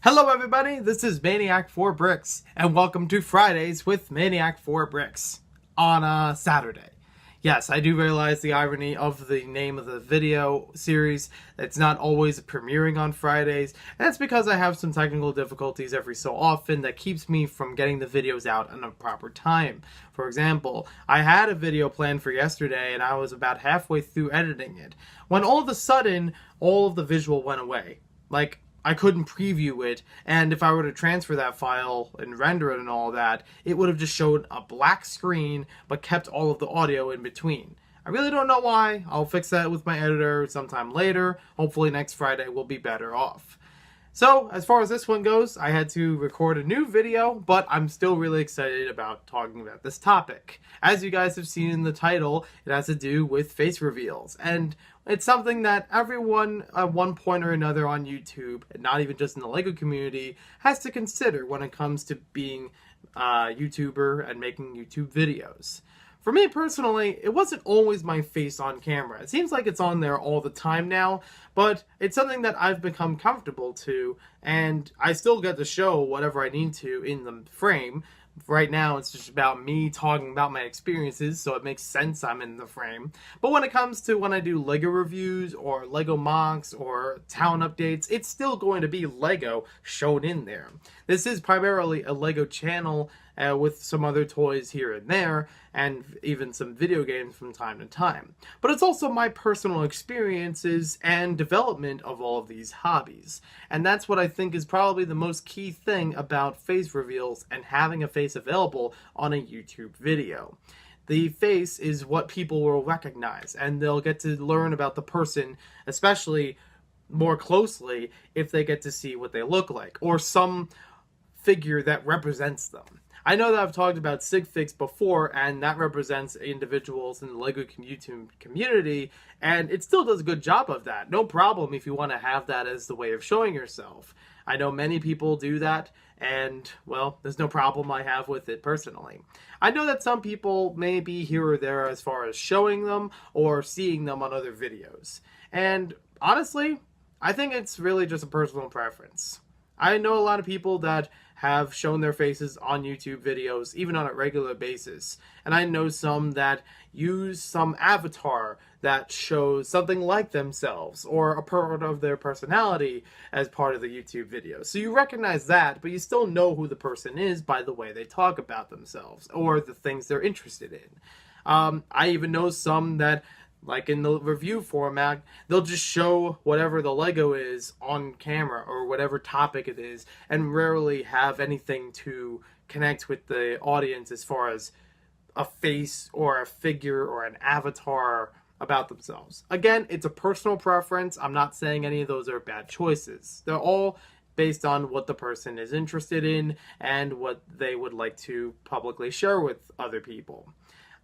Hello everybody, this is Maniac4Bricks, and welcome to Fridays with Maniac4Bricks on a Saturday. Yes, I do realize the irony of the name of the video series. It's not always premiering on Fridays, and that's because I have some technical difficulties every so often that keeps me from getting the videos out in a proper time. For example, I had a video planned for yesterday and I was about halfway through editing it, when all of a sudden, all of the visual went away. Like, I couldn't preview it, and if I were to transfer that file and render it and all that, it would have just showed a black screen, but kept all of the audio in between. I really don't know why. I'll fix that with my editor sometime later. Hopefully next Friday we'll be better off. So, as far as this one goes, I had to record a new video, but I'm still really excited about talking about this topic. As you guys have seen in the title, it has to do with face reveals, and it's something that everyone at one point or another on YouTube, and not even just in the LEGO community, has to consider when it comes to being a YouTuber and making YouTube videos. For me personally, it wasn't always my face on camera. It seems like it's on there all the time now, but it's something that I've become comfortable to, and I still get to show whatever I need to in the frame. Right now, it's just about me talking about my experiences, so it makes sense I'm in the frame. But when it comes to when I do LEGO reviews, or LEGO mocks, or town updates, it's still going to be LEGO shown in there. This is primarily a LEGO channel with some other toys here and there, and even some video games from time to time. But it's also my personal experiences and development of all of these hobbies. And that's what I think is probably the most key thing about face reveals and having a face available on a YouTube video. The face is what people will recognize, and they'll get to learn about the person, especially more closely if they get to see what they look like, or some figure that represents them. I know that I've talked about sig figs before, and that represents individuals in the LEGO YouTube community, and it still does a good job of that. No problem if you want to have that as the way of showing yourself. I know many people do that, and, well, there's no problem I have with it personally. I know that some people may be here or there as far as showing them or seeing them on other videos. And, honestly, I think it's really just a personal preference. I know a lot of people that have shown their faces on YouTube videos, even on a regular basis. And I know some that use some avatar that shows something like themselves, or a part of their personality as part of the YouTube video. So you recognize that, but you still know who the person is by the way they talk about themselves, or the things they're interested in. I even know some that, like in the review format, they'll just show whatever the LEGO is on camera, or whatever topic it is, and rarely have anything to connect with the audience as far as a face or a figure or an avatar about themselves. Again, it's a personal preference. I'm not saying any of those are bad choices. They're all based on what the person is interested in and what they would like to publicly share with other people.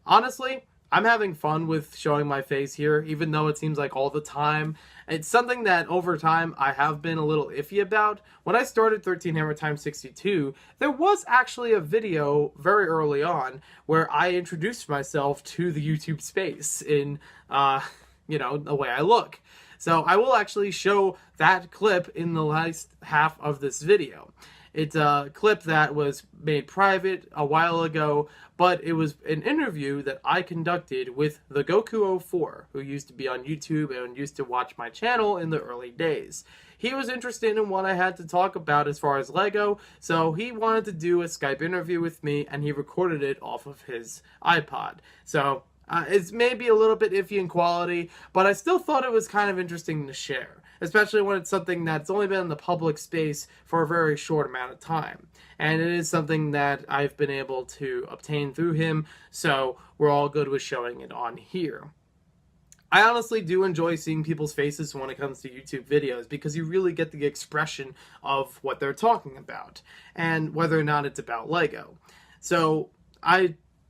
Honestly, I'm having fun with showing my face here, even though it seems like all the time. It's something that over time I have been a little iffy about. When I started 13 Hammer x 62, there was actually a video very early on where I introduced myself to the YouTube space in, the way I look. So I will actually show that clip in the last half of this video. It's a clip that was made private a while ago, but it was an interview that I conducted with the Goku04, who used to be on YouTube and used to watch my channel in the early days. He was interested in what I had to talk about as far as LEGO, so he wanted to do a Skype interview with me, and he recorded it off of his iPod. So it's maybe a little bit iffy in quality, but I still thought it was kind of interesting to share, especially when it's something that's only been in the public space for a very short amount of time. And it is something that I've been able to obtain through him, so we're all good with showing it on here. I honestly do enjoy seeing people's faces when it comes to YouTube videos, because you really get the expression of what they're talking about, and whether or not it's about LEGO. So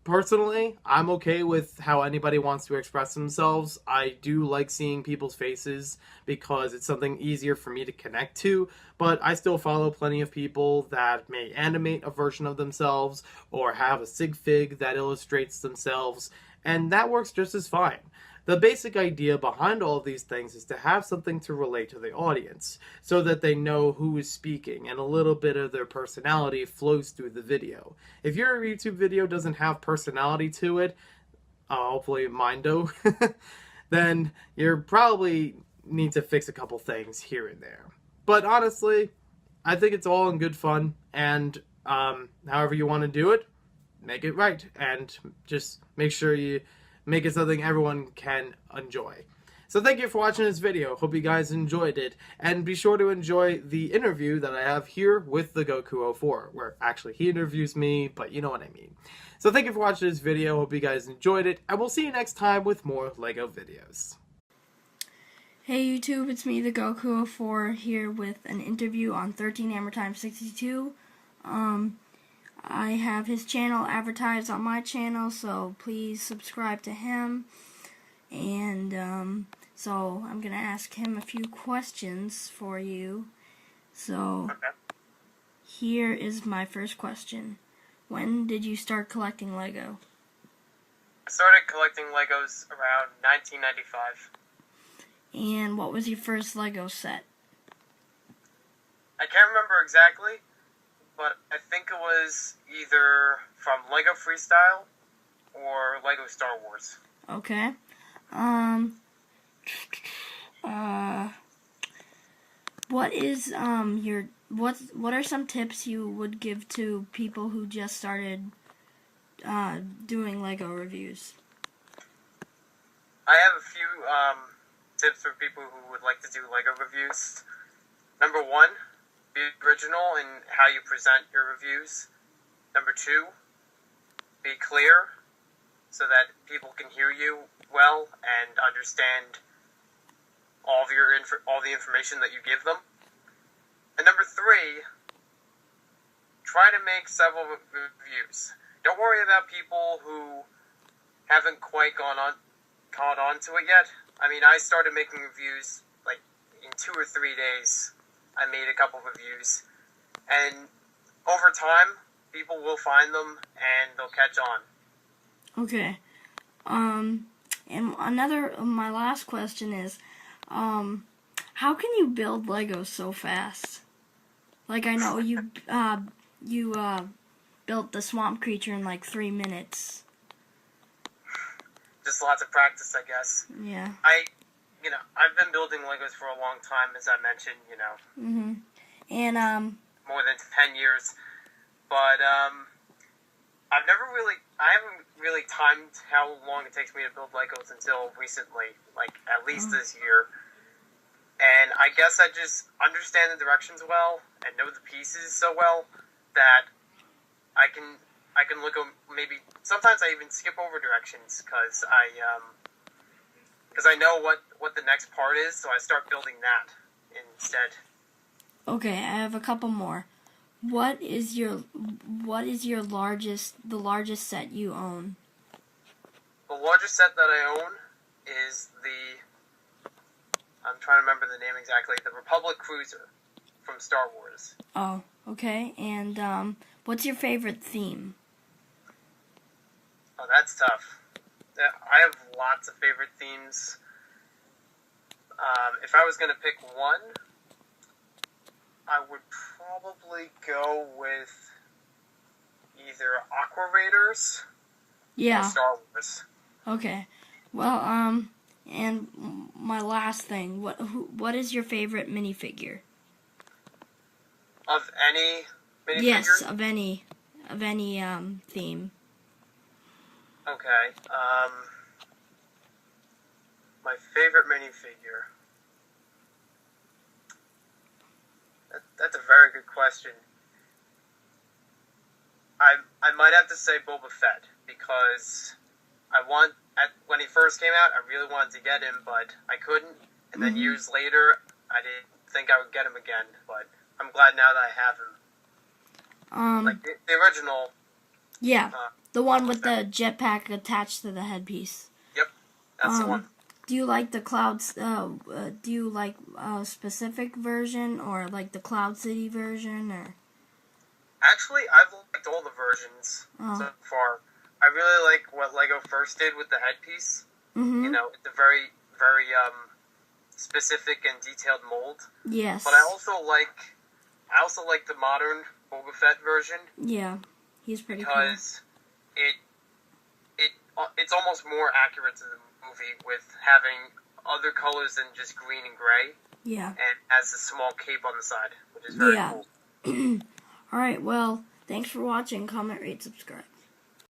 personally, I'm okay with how anybody wants to express themselves. I do like seeing people's faces because it's something easier for me to connect to, but I still follow plenty of people that may animate a version of themselves or have a sig fig that illustrates themselves, and that works just as fine. The basic idea behind all of these things is to have something to relate to the audience so that they know who is speaking and a little bit of their personality flows through the video. If your YouTube video doesn't have personality to it, hopefully mine do, then you probably need to fix a couple things here and there. But honestly, I think it's all in good fun, and however you want to do it, make it right, and just make sure you make it something everyone can enjoy. So thank you for watching this video. Hope you guys enjoyed it, and be sure to enjoy the interview that I have here with the Goku04, where actually he interviews me, but you know what I mean. So thank you for watching this video. Hope you guys enjoyed it, and we'll see you next time with more LEGO videos. Hey YouTube, it's me, the Goku04, here with an interview on 13 Hammer Time 62. I have his channel advertised on my channel, so please subscribe to him. And so I'm gonna ask him a few questions for you. So here is my first question. When did you start collecting Lego? I started collecting Legos around 1995. And what was your first Lego set? I can't remember exactly, but I think it was either from Lego Freestyle or Lego Star Wars. Okay. What is what are some tips you would give to people who just started doing Lego reviews? I have a few tips for people who would like to do Lego reviews. Number one, be original in how you present your reviews. Number two, be clear so that people can hear you well and understand all the information that you give them. And number three, try to make several reviews. Don't worry about people who haven't quite caught on to it yet. I mean, I started making reviews like in 2 or 3 days. I made a couple reviews, and over time, people will find them and they'll catch on. Okay. And my last question is, how can you build Legos so fast? Like, I know you built the swamp creature in like 3 minutes. Just lots of practice, I guess. Yeah. I've been building Legos for a long time, as I mentioned, Mhm. And more than 10 years. But I haven't really timed how long it takes me to build Legos until recently, like at least this year. And I guess I just understand the directions well and know the pieces so well that I can look at maybe sometimes I even skip over directions because I know what the next part is, so I start building that instead. okay, I have a couple more. What is your the largest set you own? The largest set that I own is I'm trying to remember the name exactly, the Republic Cruiser from Star Wars. Oh, okay. And what's your favorite theme? Oh, that's tough. I have lots of favorite themes. If I was going to pick one, I would probably go with either Aqua Raiders or Star Wars. Okay. Well, and my last thing, what is your favorite minifigure? Of any minifigure? Yes, of any theme. Okay. My favorite minifigure. That's a very good question. I might have to say Boba Fett because when he first came out, I really wanted to get him, but I couldn't. And then years later, I didn't think I would get him again, but I'm glad now that I have him. Like the original. Yeah, the one with the jetpack attached to the headpiece. Yep, that's the one. Do you like the Clouds? Do you like a specific version or like the Cloud City version or? Actually, I've liked all the versions so far. I really like what LEGO first did with the headpiece. Mm-hmm. You know, it's a very, very specific and detailed mold. Yes. But I also like the modern Boba Fett version. Yeah, he's pretty because it's almost more accurate to the movie with having other colors than just green and gray. cool. Yeah. And has a small cape on the side, which is very cool. Alright, well, thanks for watching. Comment, rate, subscribe.